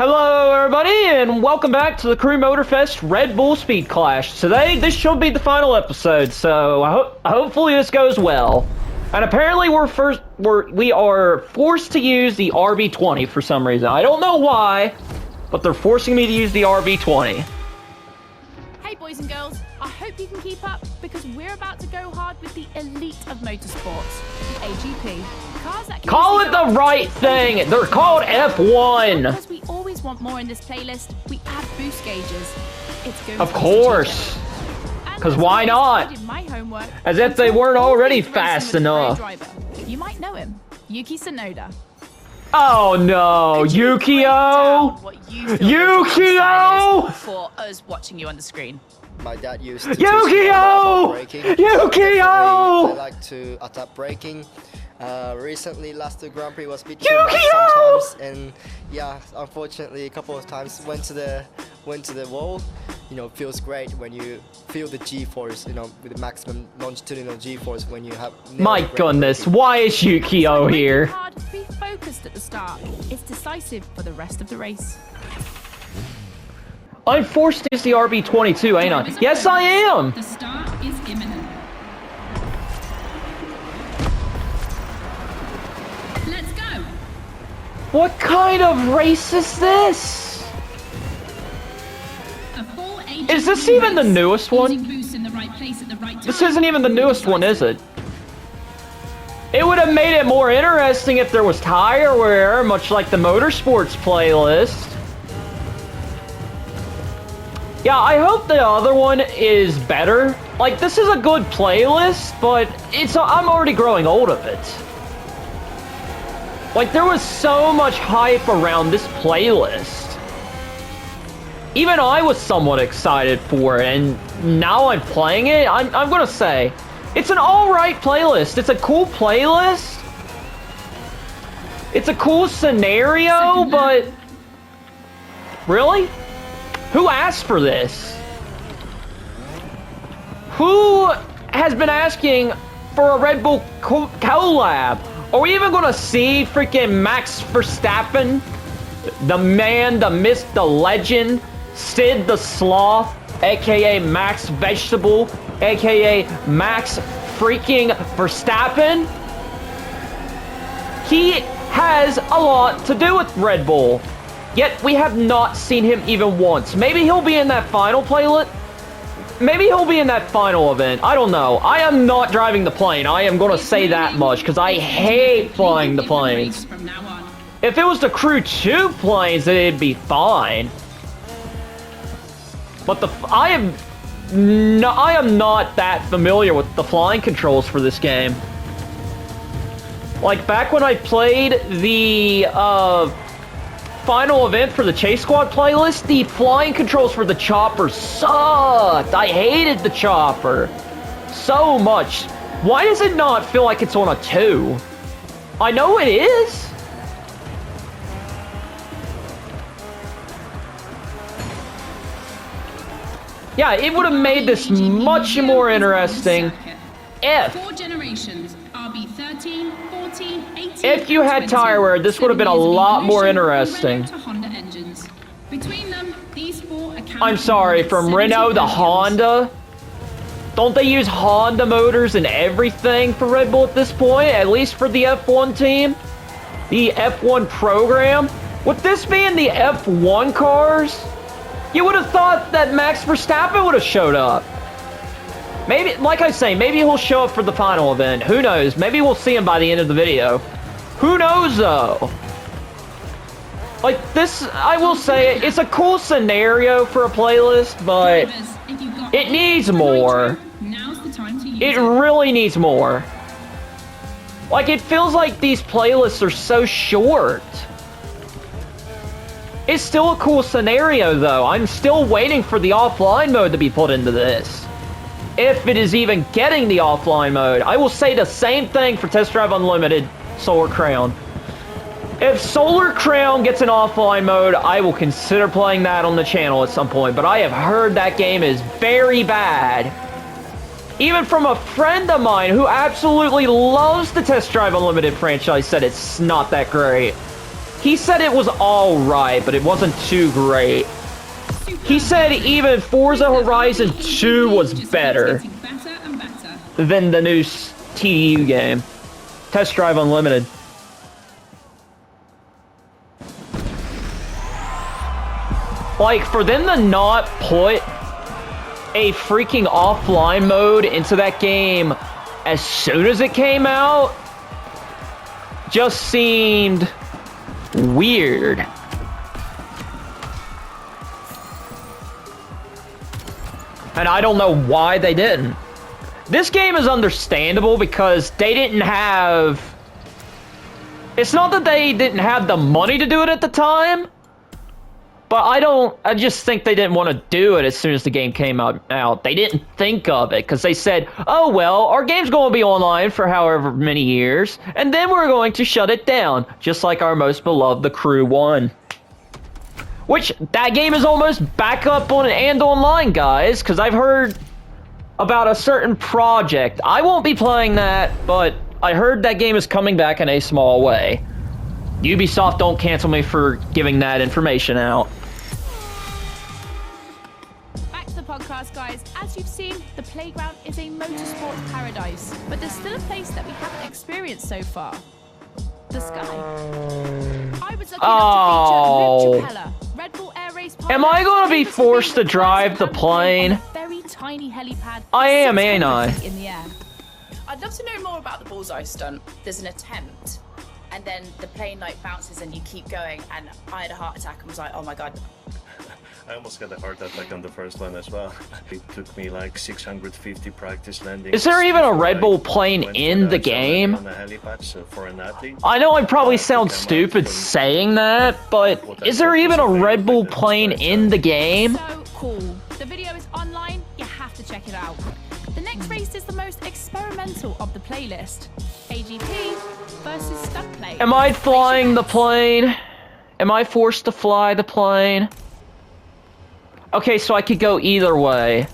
Hello everybody and welcome back to the Crew MOTORFEST Red Bull Speed Clash. Today this should be the final episode, so hopefully this goes well. And apparently we are forced to use the RB20 for some reason. I don't know why, but they're forcing me to use the RB20. Hey boys and girls, I hope you can keep up because we're about to go hard with the elite of motorsports, the AGP. Cars that can Call it the right thing. They're called F1. Because we always want more in this playlist, we add boost gauges. It's going of course. Because why not? As if they weren't already fast enough. You might know him, Yuki Tsunoda. Oh no, Yukio! Yukio! For us watching you on the screen. My dad used to Yukio! Yukio! I like to attack braking. Recently, last two Grand Prix was a bit too much sometimes, and yeah, unfortunately, a couple of times went to the wall. You know, feels great when you feel the G-force. You know, with the maximum longitudinal G-force when you have. My goodness, why is Yukio here? Hard, be focused at the start. It's decisive for the rest of the race. I'm forced to use the RB22, ain't I? Yes, I am! The start is imminent. Let's go! What kind of race is this? Is this even the newest one? This isn't even the newest one, is it? It would have made it more interesting if there was tire wear, much like the motorsports playlist. Yeah, I hope the other one is better. Like, this is a good playlist, but I'm already growing old of it. Like, there was so much hype around this playlist. Even I was somewhat excited for it, and now I'm playing it, I'm gonna say, it's an alright playlist. It's a cool playlist. It's a cool scenario, but... Really? Who asked for this? Who has been asking for a Red Bull collab? Are we even gonna see freaking Max Verstappen? The man, the myth, the legend, Sid the Sloth, aka Max Vegetable, aka Max freaking Verstappen? He has a lot to do with Red Bull. Yet we have not seen him even once. Maybe he'll be in that final playlist. Maybe he'll be in that final event. I don't know. I am not driving the plane. I am going to say that much because I hate flying the planes. If it was the Crew 2 planes, then it'd be fine. But I am not that familiar with the flying controls for this game. Like back when I played the final event for the Chase Squad playlist, the flying controls for the chopper sucked. I hated the chopper so much. Why does it not feel like it's on a 2? I know it is. Yeah, it would have made this much more interesting if... 4 generations, RB13, 14, 18, if you had tire wear, this would have been a lot more interesting. Between them, these 4 I'm sorry, from Renault to Honda? Don't they use Honda motors and everything for Red Bull at this point? At least for the F1 team? The F1 program? With this being the F1 cars, you would have thought that Max Verstappen would have showed up. Maybe, like I say, maybe he'll show up for the final event. Who knows? Maybe we'll see him by the end of the video. Who knows, though? Like, this, I will say, it's a cool scenario for a playlist, but it needs more. It really needs more. Like, it feels like these playlists are so short. It's still a cool scenario, though. I'm still waiting for the offline mode to be put into this. If it is even getting the offline mode. I will say the same thing for Test Drive Unlimited Solar Crown. If Solar Crown gets an offline mode, I will consider playing that on the channel at some point. But I have heard that game is very bad. Even from a friend of mine who absolutely loves the Test Drive Unlimited franchise said it's not that great. He said it was alright, but it wasn't too great. He said even Forza Horizon 2 was better than the new TDU game. Test Drive Unlimited. Like, for them to not put a freaking offline mode into that game as soon as it came out just seemed weird. And I don't know why they didn't. This game is understandable because they didn't have... It's not that they didn't have the money to do it at the time, but I just think they didn't want to do it as soon as the game came out. They didn't think of it because they said, oh well, our game's going to be online for however many years, and then we're going to shut it down, just like our most beloved The Crew 1. Which, that game is almost back up on and online, guys, because I've heard about a certain project. I won't be playing that, but I heard that game is coming back in a small way. Ubisoft, don't cancel me for giving that information out. Back to the podcast, guys. As you've seen, the playground is a motorsport paradise, but there's still a place that we haven't experienced so far. The sky. I was lucky enough to feature Luke Chapella, Red Bull Air Race pilot. Am I going to be forced to drive the plane? Very tiny helipad. I am, ain't I? In the air. I'd love to know more about the bullseye stunt. There's an attempt, and then the plane like bounces and you keep going, and I had a heart attack and was like, oh my god. I almost got a heart attack on the first one as well. It took me like 650 practice landings. Is there even a Red Bull plane in the game? On a helipad, so for an athlete, I know I probably sound stupid saying that, but is there even a Red Bull plane in the game? So cool. The video is online. You have to check it out. The next race is the most experimental of the playlist. AGP versus stunt plane. Am I flying the plane? Am I forced to fly the plane? Okay, so I could go either way.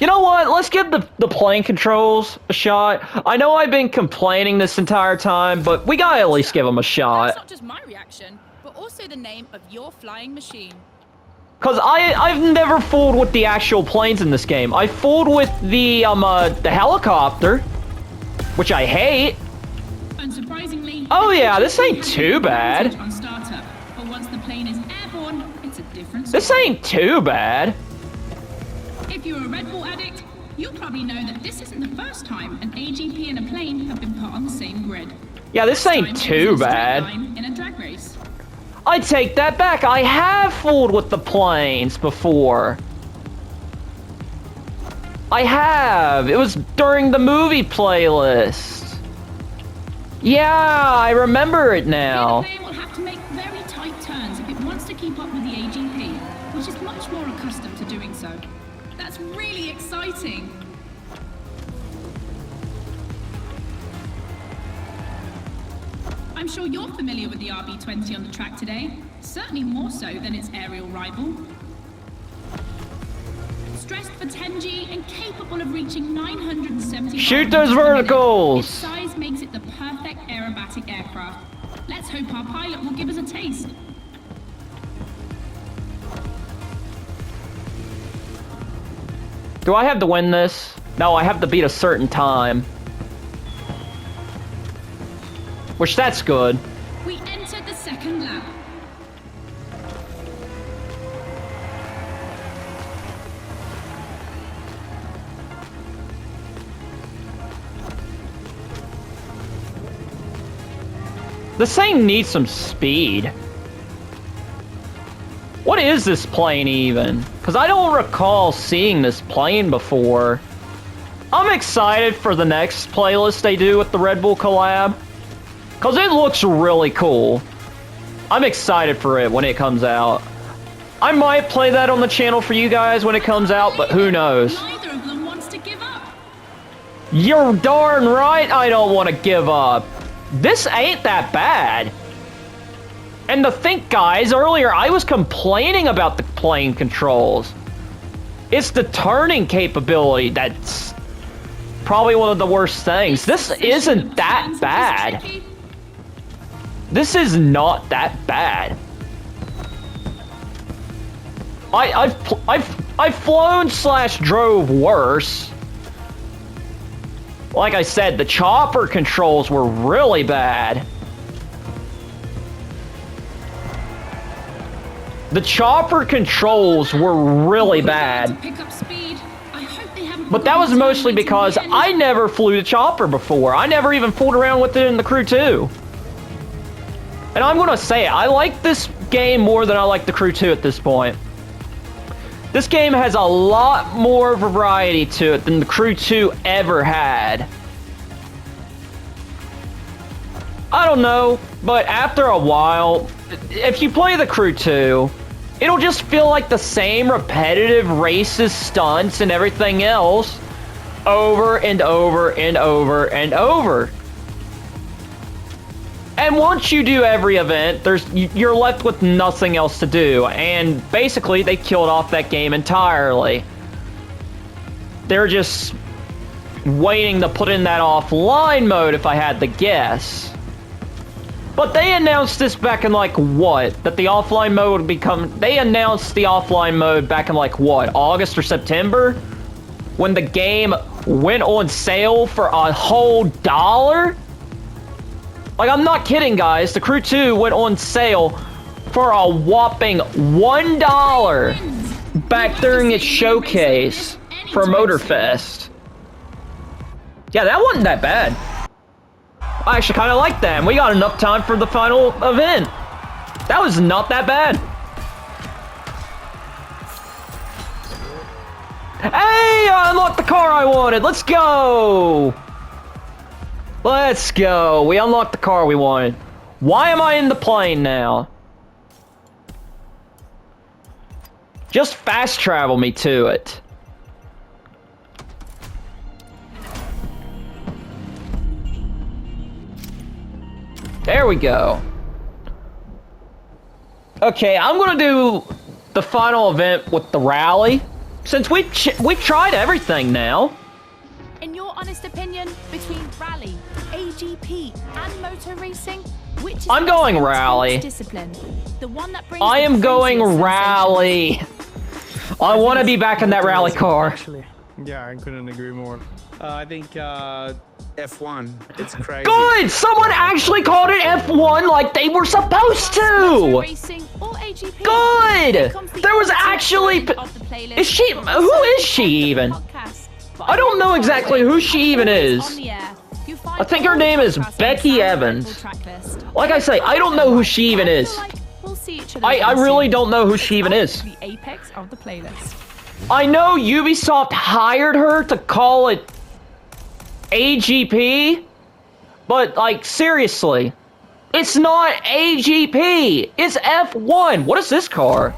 You know what? Let's give the plane controls a shot. I know I've been complaining this entire time, but we gotta at least give them a shot. That's not just my reaction, but also the name of your flying machine. Cause I've never fooled with the actual planes in this game. I fooled with the helicopter, which I hate. Unsurprisingly, Oh yeah, this ain't too bad. on startup, but once the plane is airborne, it's a different This story. ain't too bad. If you're a Red Bull addict, you'll probably know that this isn't the first time an AGP and a plane have been put on the same grid. Yeah, this Time ain't it too was a straight bad. line in a drag race. I take that back. I have fooled with the planes before. I have. It was during the movie playlist. Yeah, I remember it now. The plane will have to make very tight turns if it wants to keep up with the AGP, which is much more accustomed to doing so. That's really exciting. I'm sure you're familiar with the RB20 on the track today, certainly more so than its aerial rival. Stressed for 10G and capable of reaching 970 Shoot miles those per minute, verticals! Its size makes it the perfect aerobatic aircraft. Let's hope our pilot will give us a taste. Do I have to win this? No, I have to beat a certain time. Which, that's good. We enter the second lap. This thing needs some speed. What is this plane even? Because I don't recall seeing this plane before. I'm excited for the next playlist they do with the Red Bull collab. Because it looks really cool. I'm excited for it when it comes out. I might play that on the channel for you guys when it comes out, but who knows? Neither of them wants to give up. You're darn right I don't want to give up. This ain't that bad. And to think, guys, earlier I was complaining about the plane controls. It's the turning capability that's probably one of the worst things. This isn't that bad. This is not that bad. I've flown / drove worse. Like I said, the chopper controls were really bad. The chopper controls were really bad. But that was mostly because I never flew the chopper before. I never even fooled around with it in the Crew 2. And I'm gonna say it, I like this game more than I like the Crew 2 at this point. This game has a lot more variety to it than the Crew 2 ever had. I don't know, but after a while, if you play the Crew 2, it'll just feel like the same repetitive races, stunts, and everything else over and over and over and over. And once you do every event, you're left with nothing else to do, and basically they killed off that game entirely. They're just waiting to put in that offline mode, if I had to guess. But they announced this back in like what? That the offline mode would become... They announced the offline mode back in like what? August or September? When the game went on sale for a whole $1? Like, I'm not kidding, guys. The Crew 2 went on sale for a whopping $1 back during its showcase for MOTORFEST. Yeah, that wasn't that bad. I actually kind of like that. And we got enough time for the final event. That was not that bad. Hey, I unlocked the car I wanted. Let's go. Let's go. We unlocked the car we wanted. Why am I in the plane now? Just fast travel me to it. There we go. Okay, I'm gonna do the final event with the rally. Since we've tried everything now. In your honest opinion, between rally, AGP, and motor racing, which is I'm going rally. Discipline? The one that brings I am going rally. I want to be back in that rally car. Actually, yeah, I couldn't agree more. I think F1. It's crazy. Good! Someone actually called it F1 like they were supposed to! Racing or AGP. Good! There was actually... Is she... Who is she even? I don't know exactly who she even is. I think her name is Becky Evans. Like I say, I don't know who she even is. I really don't know who she even is. The apex of the playlist. I know Ubisoft hired her to call it AGP, but like seriously, it's not AGP. It's F1. What is this car?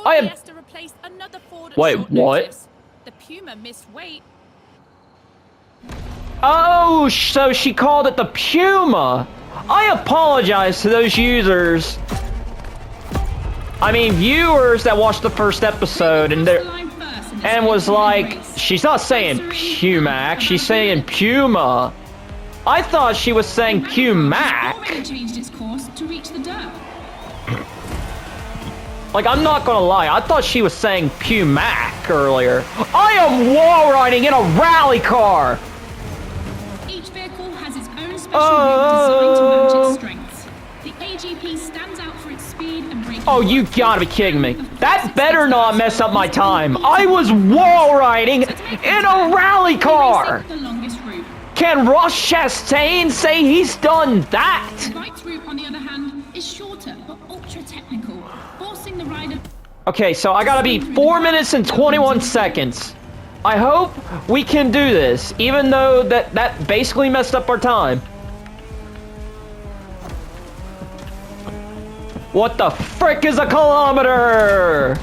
I am. Wait, what? The Puma missed weight. Oh, so she called it the Puma. I apologize to those users. I mean, viewers that watched the first episode and was like, she's not saying Pumac, she's saying Puma. I thought she was saying Pumac. Like, I'm not gonna lie, I thought she was saying Pumac earlier. I am wall riding in a rally car. Each vehicle has its own special designed to match its strengths. The AGP stands out for its speed and braking. Oh, you gotta be kidding me. That better not mess up my time. I was wall riding in a rally car. The longest route. Can Ross Chastain say he's done that? The right route, on the other hand, is shorter but ultra technical, forcing the rider. Okay, so I gotta be 4 minutes and 21 seconds. I hope we can do this, even though that basically messed up our time. What the frick is a kilometer?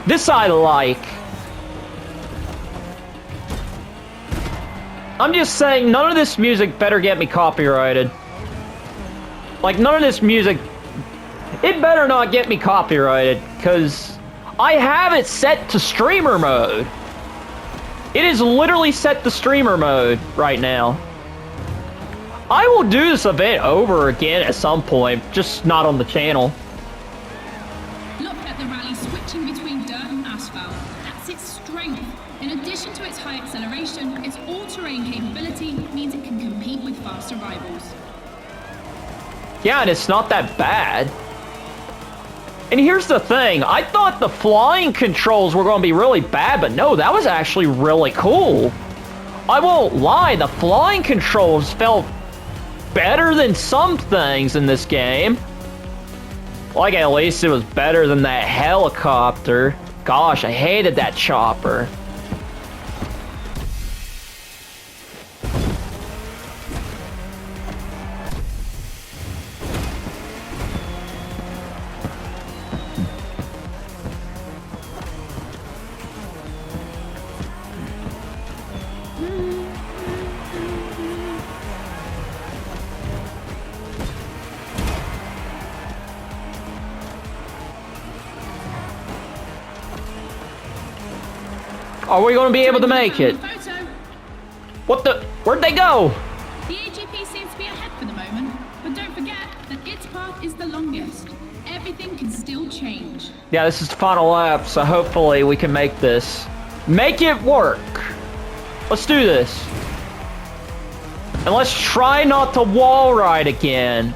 This I like. I'm just saying, none of this music better get me copyrighted. Like, none of this music... It better not get me copyrighted, because I have it set to streamer mode. It is literally set to streamer mode right now. I will do this event over again at some point, just not on the channel. Look at the rally switching between dirt and asphalt. That's its strength. In addition to its high acceleration, its all-terrain capability means it can compete with faster rivals. Yeah, and it's not that bad. And here's the thing, I thought the flying controls were going to be really bad, but no, that was actually really cool. I won't lie, the flying controls felt better than some things in this game. Like, at least it was better than that helicopter. Gosh, I hated that chopper. Are we going to be able to make it? Photo. What the? Where'd they go? The AGP seems to be ahead for the moment, but don't forget that its path is the longest. Everything can still change. Yeah, this is the final lap, so hopefully we can make this. Make it work. Let's do this. And let's try not to wall ride again.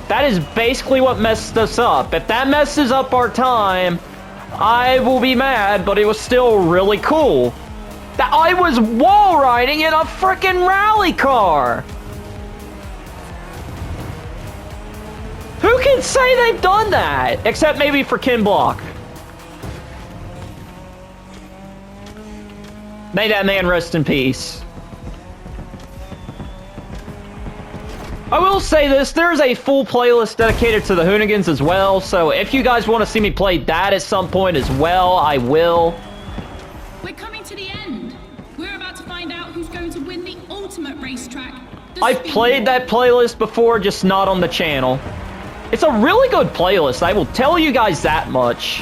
That is basically what messed us up. If that messes up our time, I will be mad, but it was still really cool. That I was wall riding in a freaking rally car. Who can say they've done that? Except maybe for Ken Block. May that man rest in peace. I will say this, there's a full playlist dedicated to the Hoonigans as well, so if you guys want to see me play that at some point as well, I will. We're coming to the end. We're about to find out who's going to win the ultimate racetrack. I've played that playlist before, just not on the channel. It's a really good playlist, I will tell you guys that much.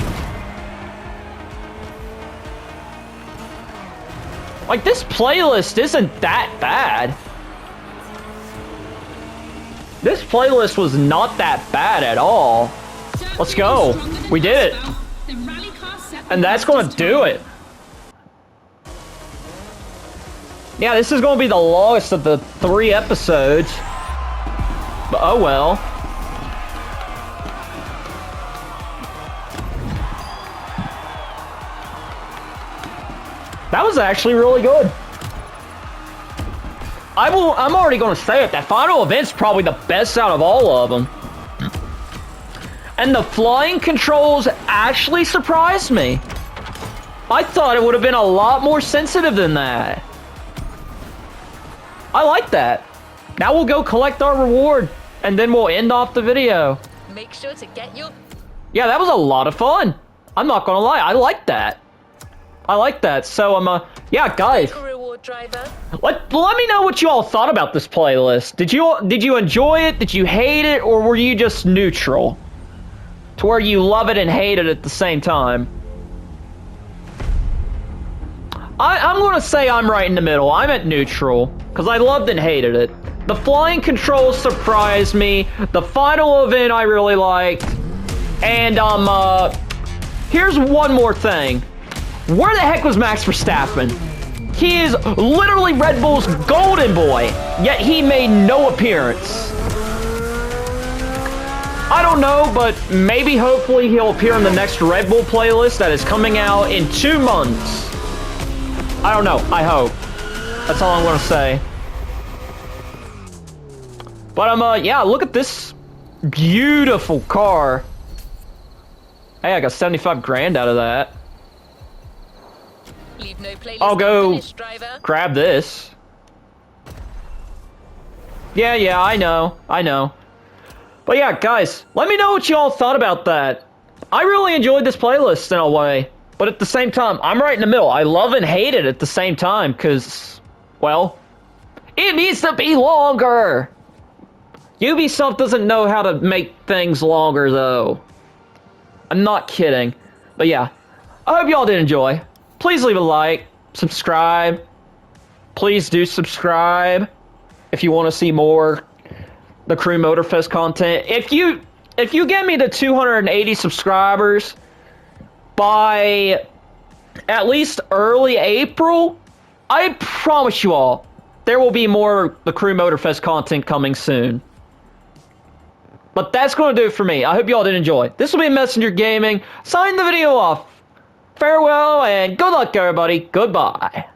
Like, this playlist isn't that bad. This playlist was not that bad at all. Let's go. We did it. And that's going to do it. Yeah, this is going to be the longest of the 3 episodes. But oh well. That was actually really good. I'm already going to say it. That final event's probably the best out of all of them. And the flying controls actually surprised me. I thought it would have been a lot more sensitive than that. I like that. Now we'll go collect our reward, and then we'll end off the video. Make sure to get your... Yeah, that was a lot of fun. I'm not going to lie. I like that. I like that. So, yeah, guys. Reward driver. Let me know what you all thought about this playlist. Did you enjoy it? Did you hate it? Or were you just neutral? To where you love it and hate it at the same time? I'm going to say I'm right in the middle. I'm at neutral. Because I loved and hated it. The flying controls surprised me. The final event I really liked. And, here's one more thing. Where the heck was Max Verstappen? He is literally Red Bull's golden boy, yet he made no appearance. I don't know, but maybe hopefully he'll appear in the next Red Bull playlist that is coming out in 2 months. I don't know, I hope. That's all I'm gonna say. But, yeah, look at this beautiful car. Hey, I got 75 grand out of that. Leave no playlist I'll go unfinished, driver. grab this. Yeah, I know. But yeah, guys, let me know what you all thought about that. I really enjoyed this playlist in a way, but at the same time, I'm right in the middle. I love and hate it at the same time, because, well, it needs to be longer. Ubisoft doesn't know how to make things longer, though. I'm not kidding. But yeah, I hope y'all did enjoy. Please leave a like, subscribe. Please do subscribe if you want to see more the Crew MotorFest content. If you get me to 280 subscribers by at least early April, I promise you all, there will be more the Crew MotorFest content coming soon. But that's going to do it for me. I hope you all did enjoy. This will be Messenger Gaming. Sign the video off. Farewell and good luck, everybody. Goodbye.